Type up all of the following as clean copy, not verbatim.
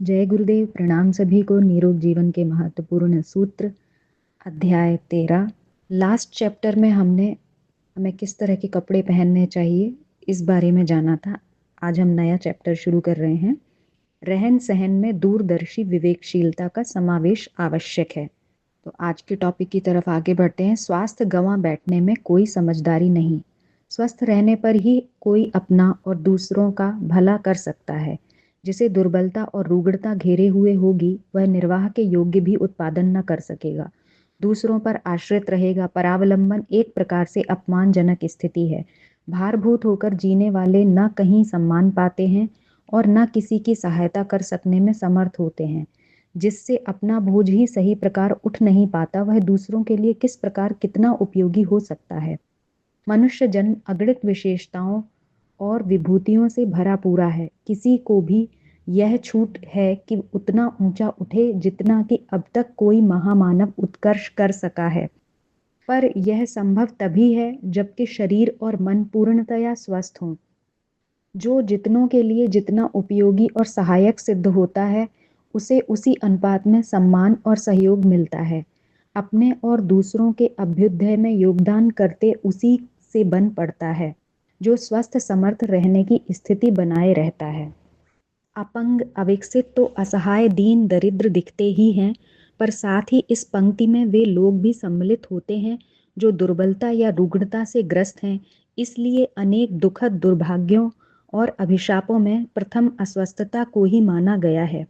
जय गुरुदेव। प्रणाम सभी को। निरोग जीवन के महत्वपूर्ण सूत्र अध्याय 13 लास्ट चैप्टर में हमें किस तरह के कपड़े पहनने चाहिए इस बारे में जाना था। आज हम नया चैप्टर शुरू कर रहे हैं। रहन सहन में दूरदर्शी विवेकशीलता का समावेश आवश्यक है। तो आज के टॉपिक की तरफ आगे बढ़ते हैं। स्वास्थ्य गंवा बैठने में कोई समझदारी नहीं। स्वस्थ रहने पर ही कोई अपना और दूसरों का भला कर सकता है। जिसे दुर्बलता और रुग्णता घेरे हुए होगी वह निर्वाह के योग्य भी उत्पादन न कर सकेगा। दूसरों पर आश्रित रहेगा। परावलंबन एक प्रकार से अपमानजनक स्थिति है। भारभूत होकर जीने वाले न कहीं सम्मान पाते हैं और न किसी की सहायता कर सकने में समर्थ होते हैं। जिससे अपना बोझ ही सही प्रकार उठ नहीं पाता वह दूसरों के लिए किस प्रकार कितना उपयोगी हो सकता है। मनुष्य जन्म अगणित विशेषताओं और विभूतियों से भरा पूरा है। किसी को भी यह छूट है कि उतना ऊंचा उठे जितना कि अब तक कोई महामानव उत्कर्ष कर सका है। पर यह संभव तभी है जबकि शरीर और मन पूर्णतया स्वस्थ हों। जो जितनों के लिए जितना उपयोगी और सहायक सिद्ध होता है उसे उसी अनुपात में सम्मान और सहयोग मिलता है। अपने और दूसरों के अभ्युदय में योगदान करते उसी से बन पड़ता है जो स्वस्थ समर्थ रहने की स्थिति बनाए रहता है। अपंग अविकसित तो असहाय दीन दरिद्र दिखते ही हैं, पर साथ ही इस पंक्ति में वे लोग भी सम्मिलित होते हैं जो दुर्बलता या रुग्णता से ग्रस्त हैं। इसलिए अनेक दुखद दुर्भाग्यों और अभिशापों में प्रथम अस्वस्थता को ही माना गया है।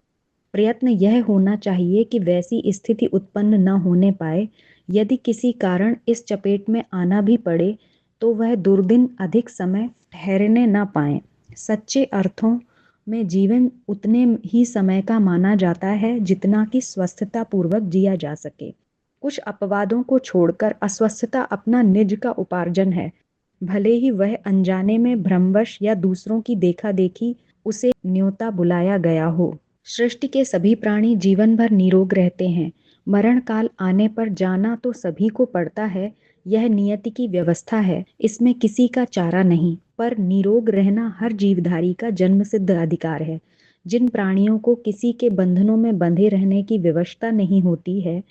प्रयत्न यह होना चाहिए कि वैसी स्थिति उत्पन्न न होने पाए। यदि किसी कारण इस चपेट में आना भी पड़े तो वह दुर्दिन अधिक समय ठहरने न पाए। सच्चे अर्थों में जीवन उतने ही समय का माना जाता है जितना कि स्वस्थता पूर्वक जिया जा सके। कुछ अपवादों को छोड़कर अस्वस्थता अपना निज का उपार्जन है। भले ही वह अनजाने में भ्रमवश या दूसरों की देखा देखी उसे न्योता बुलाया गया हो। सृष्टि के सभी प्राणी जीवन भर निरोग रहते हैं। मरण काल आने पर जाना तो सभी को पड़ता है। यह नियति की व्यवस्था है, इसमें किसी का चारा नहीं। पर निरोग रहना हर जीवधारी का जन्म सिद्ध अधिकार है। जिन प्राणियों को किसी के बंधनों में बंधे रहने की व्यवस्था नहीं होती है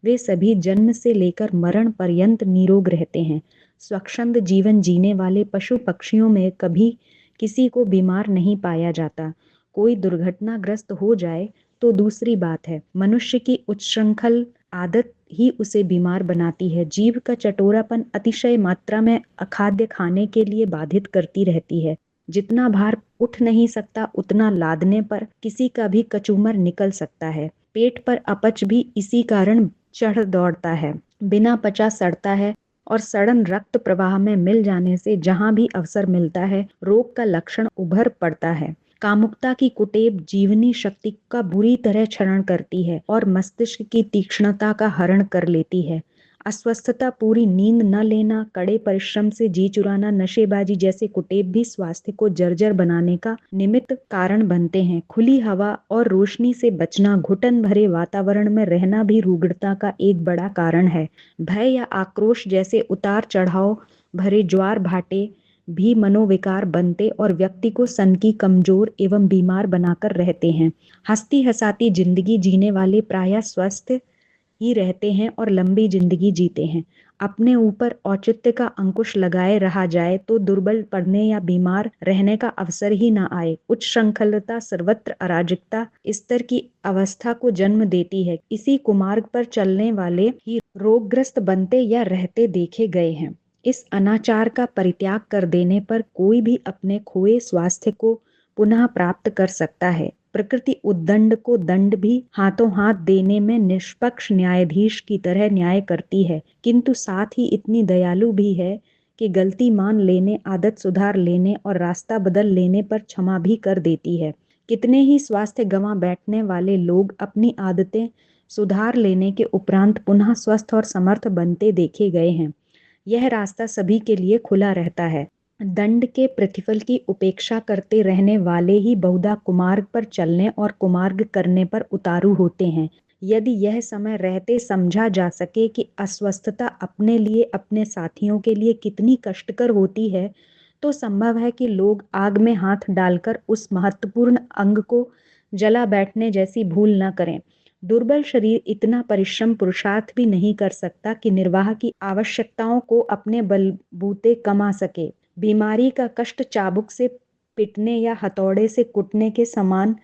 वे सभी जन्म से लेकर मरण पर्यंत निरोग रहते हैं। स्वच्छंद जीवन जीने वाले पशु पक्षियों में कभी किसी को बीमार नहीं पाया जाता। कोई दुर्घटनाग्रस्त हो जाए तो दूसरी बात है। मनुष्य की उच्छृंखल आदत ही उसे बीमार बनाती है। जीव का चटोरापन अतिशय मात्रा में अखाद्य खाने के लिए बाधित करती रहती है। जितना भार उठ नहीं सकता उतना लादने पर किसी का भी कचूमर निकल सकता है। पेट पर अपच भी इसी कारण चढ़ दौड़ता है। बिना पचा सड़ता है और सड़न रक्त प्रवाह में मिल जाने से जहां भी अवसर मिलता है रोग का लक्षण उभर पड़ता है। कामुकता की कुटेव जीवनी शक्ति का बुरी तरह क्षरण करती है और मस्तिष्क की तीक्ष्णता का हरण कर लेती है। अस्वस्थता, पूरी नींद न लेना, कड़े परिश्रम से जी चुराना, नशेबाजी जैसे कुटेव भी स्वास्थ्य को जर्जर बनाने का निमित्त कारण बनते हैं। खुली हवा और रोशनी से बचना, घुटन भरे वातावरण में रहना भी रुग्णता का एक बड़ा कारण है। भय या आक्रोश जैसे उतार चढ़ाव भरे ज्वार भाटे भी मनोविकार बनते और व्यक्ति को सनकी, कमजोर एवं बीमार बनाकर रहते हैं। हंसती हंसाती जिंदगी जीने वाले प्रायः स्वस्थ ही रहते हैं और लंबी जिंदगी जीते हैं। अपने ऊपर औचित्य का अंकुश लगाए रहा जाए तो दुर्बल पड़ने या बीमार रहने का अवसर ही न आए। उच्च श्रृंखलता, सर्वत्र अराजकता स्तर की अवस्था को जन्म देती है। इसी कुमार्ग पर चलने वाले ही रोगग्रस्त बनते या रहते देखे गए हैं। इस अनाचार का परित्याग कर देने पर कोई भी अपने खोए स्वास्थ्य को पुनः प्राप्त कर सकता है। प्रकृति उद्दंड को दंड भी हाथों हाथ देने में निष्पक्ष न्यायाधीश की तरह न्याय करती है, किंतु साथ ही इतनी दयालु भी है कि गलती मान लेने, आदत सुधार लेने और रास्ता बदल लेने पर क्षमा भी कर देती है। कितने ही स्वास्थ्य गंवा बैठने वाले लोग अपनी आदतें सुधार लेने के उपरांत पुनः स्वस्थ और समर्थ बनते देखे गए हैं। यह रास्ता सभी के लिए खुला रहता है। दंड के प्रतिफल की उपेक्षा करते रहने वाले ही बहुधा कुमार्ग पर चलने और कुमार्ग करने पर उतारू होते हैं। यदि यह समय रहते समझा जा सके कि अस्वस्थता अपने लिए, अपने साथियों के लिए कितनी कष्टकर होती है, तो संभव है कि लोग आग में हाथ डालकर उस महत्वपूर्ण अंग को जला बैठने जैसी भूल न करें। दुर्बल शरीर इतना परिश्रम पुरुषार्थ भी नहीं कर सकता कि निर्वाह की आवश्यकताओं को अपने बलबूते कमा सके। बीमारी का कष्ट चाबुक से पिटने या हथौड़े से कुटने के समान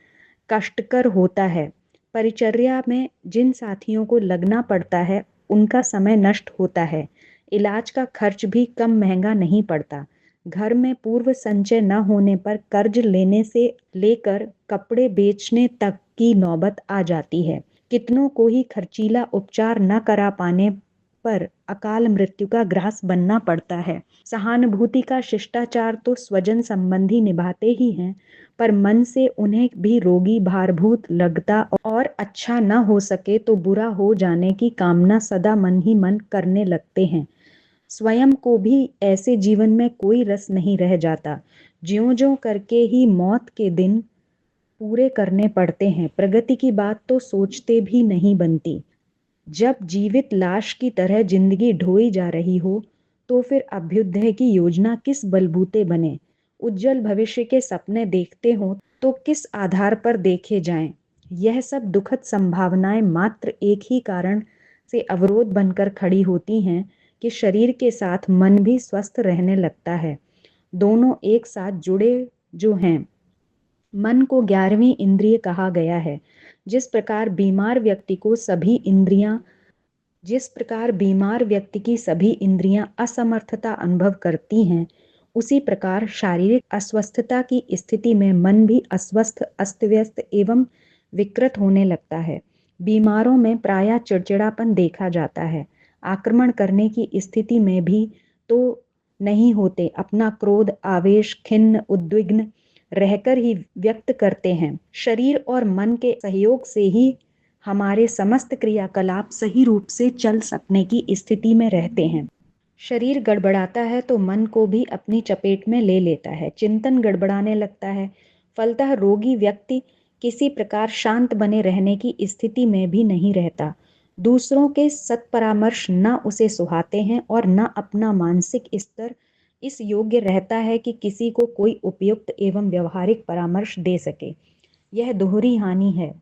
कष्टकर होता है। परिचर्या में जिन साथियों को लगना पड़ता है उनका समय नष्ट होता है। इलाज का खर्च भी कम महंगा नहीं पड़ता। घर में पूर्व संचय न होने पर कर्ज लेने से लेकर कपड़े बेचने तक की नौबत आ जाती है। कितनों को ही खर्चीला उपचार न करा पाने पर अकाल मृत्यु का ग्रास बनना पड़ता है। सहानुभूति का शिष्टाचार तो स्वजन संबंधी निभाते ही हैं, पर मन से उन्हें भी रोगी भारभूत लगता और अच्छा न हो सके तो बुरा हो जाने की कामना सदा मन ही मन करने लगते हैं। स्वयं को भी ऐसे जीवन में कोई रस नहीं रह जाता। ज्यों-ज्यों करके ही मौत के दिन पूरे करने पड़ते हैं। प्रगति की बात तो सोचते भी नहीं बनती। जब जीवित लाश की तरह जिंदगी ढोई जा रही हो, तो फिर अभ्युदय की योजना किस बलबूते बने? उज्जवल भविष्य के सपने देखते हो तो किस आधार पर देखे जाएं? यह सब दुखद संभावनाएं मात्र एक ही कारण से अवरोध बनकर खड़ी होती हैं कि शरीर के साथ मन भी स्वस्थ रहने लगता है। दोनों एक साथ जुड़े जो हैं। मन को 11वीं इंद्रिय कहा गया है। जिस प्रकार बीमार व्यक्ति की सभी इंद्रियां असमर्थता अनुभव करती हैं, उसी प्रकार शारीरिक अस्वस्थता की स्थिति में मन भी अस्वस्थ, अस्तव्यस्त एवं विकृत होने लगता है। बीमारों में प्रायः चिड़चिड़ापन देखा जाता है। आक्रमण करने की स्थिति में भी तो नहीं होते, अपना क्रोध, आवेश, खिन्न, उद्विग्न रहकर ही व्यक्त करते हैं। शरीर और मन के सहयोग से ही हमारे समस्त क्रियाकलाप सही रूप से चल सकने की स्थिति में रहते हैं। शरीर गड़बड़ाता है तो मन को भी अपनी चपेट में ले लेता है। चिंतन गड़बड़ाने लगता है। फलतः रोगी व्यक्ति किसी प्रकार शांत बने रहने की स्थिति में भी नहीं रहता। दूसरों के सत्परामर्श न उसे सुहाते हैं और न अपना मानसिक स्तर इस योग्य रहता है कि किसी को कोई उपयुक्त एवं व्यवहारिक परामर्श दे सके। यह दोहरी हानि है।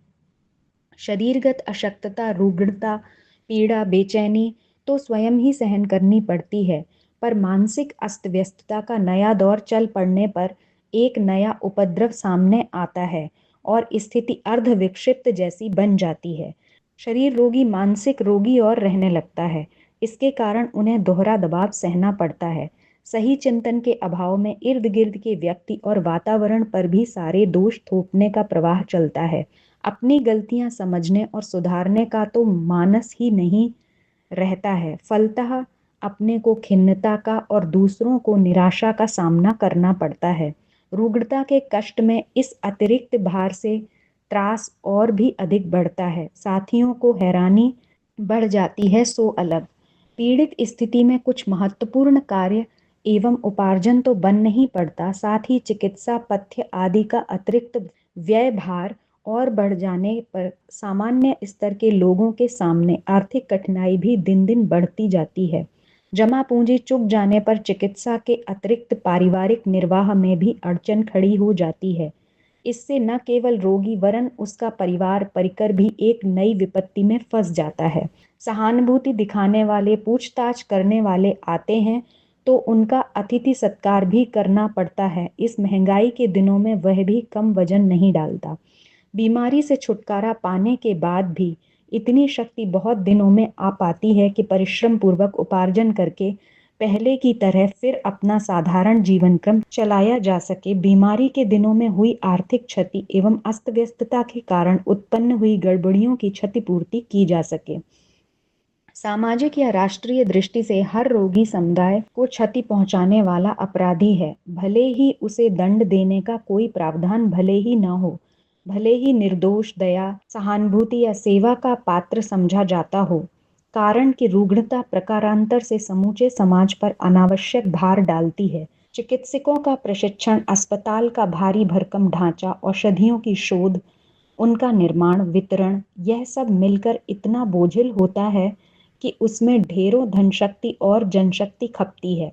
शरीरगत अशक्तता, रुग्णता, पीड़ा, बेचैनी तो स्वयं ही सहन करनी पड़ती है, पर मानसिक अस्तव्यस्तता का नया दौर चल पड़ने पर एक नया उपद्रव सामने आता है और स्थिति अर्ध विक्षिप्त जैसी बन जाती है। शरीर रोगी मानसिक रोगी और रहने लगता है। इसके कारण उन्हें दोहरा दबाव सहना पड़ता है। सही चिंतन के अभाव में इर्द गिर्द के व्यक्ति और वातावरण पर भी सारे दोष थोपने का प्रवाह चलता है। अपनी गलतियां समझने और सुधारने का तो मानस ही नहीं रहता है। फलतः अपने को खिन्नता का और दूसरों को निराशा का सामना करना पड़ता है। रुग्णता के कष्ट में इस अतिरिक्त भार से त्रास और भी अधिक बढ़ता है। साथियों को हैरानी बढ़ जाती है सो अलग। पीड़ित स्थिति में कुछ महत्वपूर्ण कार्य एवं उपार्जन तो बन नहीं पड़ता, साथ ही चिकित्सा, पथ्य आदि का अतिरिक्त व्यय भार और बढ़ जाने पर सामान्य स्तर के लोगों के सामने आर्थिक कठिनाई भी दिन दिन बढ़ती जाती है। जमा पूंजी चुक जाने पर चिकित्सा के अतिरिक्त पारिवारिक निर्वाह में भी अड़चन खड़ी हो जाती है। इससे न केवल रोगी वरन उसका परिवार परिकर भी एक नई विपत्ति में फंस जाता है। सहानुभूति दिखाने वाले, पूछताछ करने वाले आते हैं तो उनका अतिथि सत्कार भी करना पड़ता है। इस महंगाई के दिनों में वह भी कम वजन नहीं डालता। बीमारी से छुटकारा पाने के बाद भी इतनी शक्ति बहुत दिनों में आ पाती है कि परिश्रम पूर्वक उपार्जन करके पहले की तरह फिर अपना साधारण जीवन क्रम चलाया जा सके। बीमारी के दिनों में हुई आर्थिक क्षति एवं अस्तव्यस्तता के कारण उत्पन्न हुई गड़बड़ियों की क्षतिपूर्ति की जा सके। सामाजिक या राष्ट्रीय दृष्टि से हर रोगी समुदाय को क्षति पहुंचाने वाला अपराधी है। भले ही उसे दंड देने का कोई प्रावधान भले ही न हो, भले ही निर्दोष, दया, सहानुभूति या सेवा का पात्र समझा जाता हो, कारण कि रुग्णता प्रकारांतर से समूचे समाज पर अनावश्यक भार डालती है। चिकित्सकों का प्रशिक्षण, अस्पताल का भारी भरकम ढांचा, औषधियों की शोध, उनका निर्माण, वितरण, यह सब मिलकर इतना बोझिल होता है कि उसमें ढेरों धनशक्ति और जनशक्ति खपती है।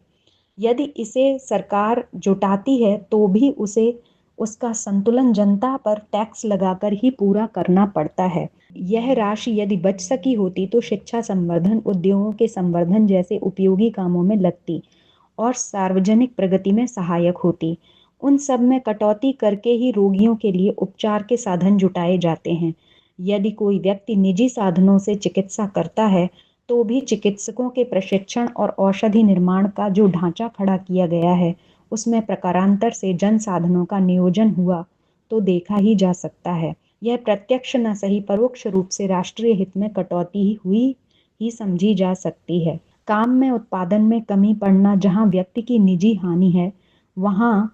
यदि इसे सरकार जुटाती है तो भी उसे उसका संतुलन जनता पर टैक्स लगाकर ही पूरा करना पड़ता है। यह राशि यदि बच सकी होती तो शिक्षा संवर्धन, उद्योगों के संवर्धन जैसे उपयोगी कामों में लगती और सार्वजनिक प्रगति में सहायक होती। उन सब में कटौती करके ही रोगियों के लिए उपचार के साधन जुटाए जाते हैं। यदि कोई व्यक्ति निजी साधनों से चिकित्सा करता है तो भी चिकित्सकों के प्रशिक्षण और औषधि निर्माण का जो ढांचा खड़ा किया गया है उसमें प्रकारांतर से जन साधनों का नियोजन हुआ तो देखा ही जा सकता है। यह प्रत्यक्ष न सही परोक्ष रूप से राष्ट्रीय हित में कटौती ही हुई ही समझी जा सकती है। काम में उत्पादन में कमी पड़ना जहां व्यक्ति की निजी हानि है, वहां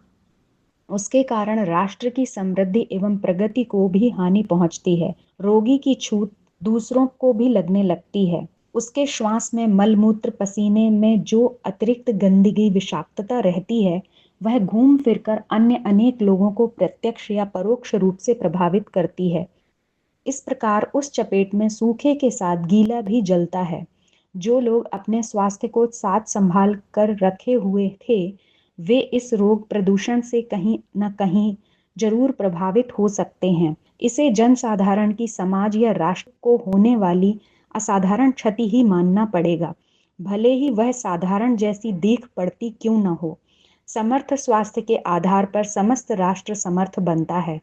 उसके कारण राष्ट्र की समृद्धि एवं प्रगति को भी हानि पहुंचती है। रोगी की छूत दूसरों को भी लगने लगती है। उसके श्वास में, मलमूत्र, पसीने में जो अतिरिक्त गंदगी, विषाक्तता रहती है, वह घूम फिरकर अन्य अनेक लोगों को प्रत्यक्ष या परोक्ष रूप से प्रभावित करती है। इस प्रकार उस चपेट में सूखे के साथ गीला भी जलता है। जो लोग अपने स्वास्थ्य को साथ संभाल कर रखे हुए थे, वे इस रोग प्रदूषण से कहीं न कहीं जरूर प्रभावित हो सकते हैं। इसे जनसाधारण की, समाज या राष्ट्र को होने वाली असाधारण क्षति ही मानना पड़ेगा, भले ही वह साधारण जैसी दिख पड़ती क्यों न हो। समर्थ स्वास्थ्य के आधार पर समस्त राष्ट्र समर्थ बनता है,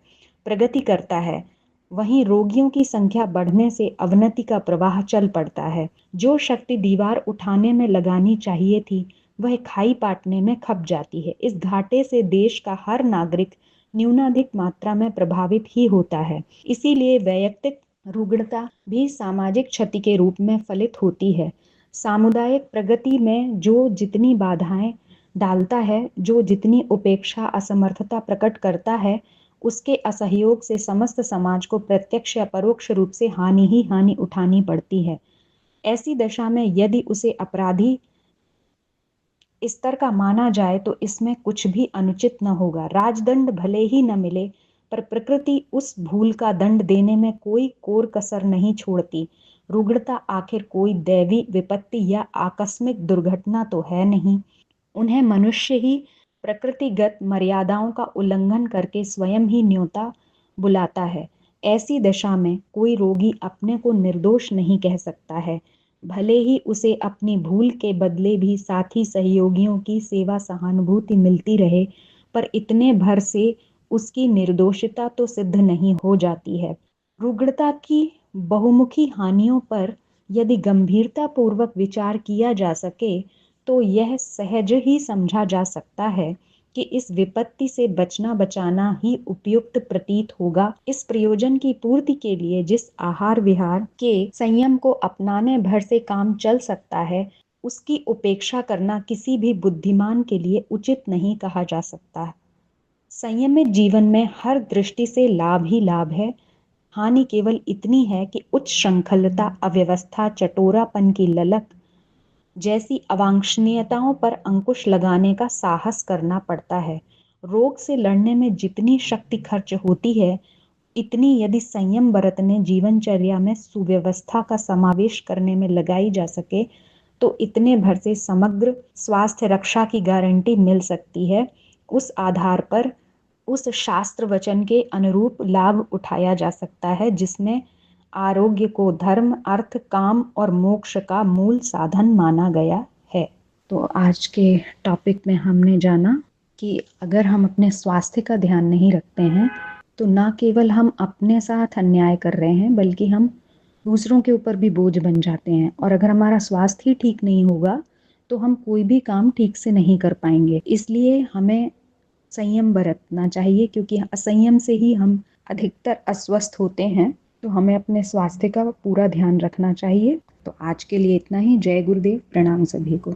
प्रगति करता है। वहीं रोगियों की संख्या बढ़ने से अवनति का प्रवाह चल पड़ता है। जो शक्ति दीवार उठाने में लगानी चाहिए थी, वह खाई पाटने में खप जाती है। इस घाटे से देश का हर नागरिक न्यूनाधिक मात्रा में प्रभावित ही होता है। इसीलिए वैयक्तिक रुग्णता भी सामाजिक क्षति के रूप में फलित होती है। सामुदायिक प्रगति में जो जितनी बाधाएं डालता है, जो जितनी उपेक्षा, असमर्थता प्रकट करता है, उसके असहयोग से समस्त समाज को प्रत्यक्ष या परोक्ष रूप से हानि ही हानि उठानी पड़ती है। ऐसी दशा में यदि उसे अपराधी स्तर का माना जाए तो इसमें कुछ भी अनुचित न होगा। राजदंड भले ही न मिले, पर प्रकृति उस भूल का दंड देने में कोई कोर कसर नहीं छोड़ती। रुग्णता आखिर कोई दैवी विपत्ति या आकस्मिक दुर्घटना तो है नहीं। उन्हें मनुष्य ही प्रकृतिगत मर्यादाओं का उल्लंघन करके स्वयं ही न्योता बुलाता है। ऐसी दशा में कोई रोगी अपने को निर्दोष नहीं कह सकता है, भले ही उसे अपनी भूल के बदले भी साथी सहयोगियों की सेवा सहानुभूति मिलती रहे, पर इतने भर से उसकी निर्दोषिता तो सिद्ध नहीं हो जाती है। रुग्णता की बहुमुखी हानियों पर यदि गंभीरता पूर्वक विचार किया जा सके तो यह सहज ही समझा जा सकता है कि इस विपत्ति से बचना बचाना ही उपयुक्त प्रतीत होगा। इस प्रयोजन की पूर्ति के लिए जिस आहार विहार के संयम को अपनाने भर से काम चल सकता है, उसकी उपेक्षा करना किसी भी बुद्धिमान के लिए उचित नहीं कहा जा सकता। संयमित जीवन में हर दृष्टि से लाभ ही लाभ है। हानि केवल इतनी है कि उच्च श्रृंखलता, अव्यवस्था, चटोरापन की ललक जैसी अवांछनीयताओं पर अंकुश लगाने का साहस करना पड़ता है। रोग से लड़ने में जितनी शक्ति खर्च होती है, इतनी यदि संयम बरतने, जीवनचर्या में सुव्यवस्था का समावेश करने में लगाई जा सके तो इतने भर से समग्र स्वास्थ्य रक्षा की गारंटी मिल सकती है। उस आधार पर उस शास्त्र वचन के अनुरूप लाभ उठाया जा सकता है जिसमें आरोग्य को धर्म, अर्थ, काम और मोक्ष का मूल साधन माना गया है। तो आज के टॉपिक में हमने जाना कि अगर हम अपने स्वास्थ्य का ध्यान नहीं रखते हैं तो ना केवल हम अपने साथ अन्याय कर रहे हैं, बल्कि हम दूसरों के ऊपर भी बोझ बन जाते हैं। और अगर हमारा स्वास्थ्य ही ठीक नहीं होगा तो हम कोई भी काम ठीक से नहीं कर पाएंगे। इसलिए हमें संयम बरतना चाहिए, क्योंकि असंयम से ही हम अधिकतर अस्वस्थ होते हैं। तो हमें अपने स्वास्थ्य का पूरा ध्यान रखना चाहिए। तो आज के लिए इतना ही। जय गुरुदेव, प्रणाम सभी को।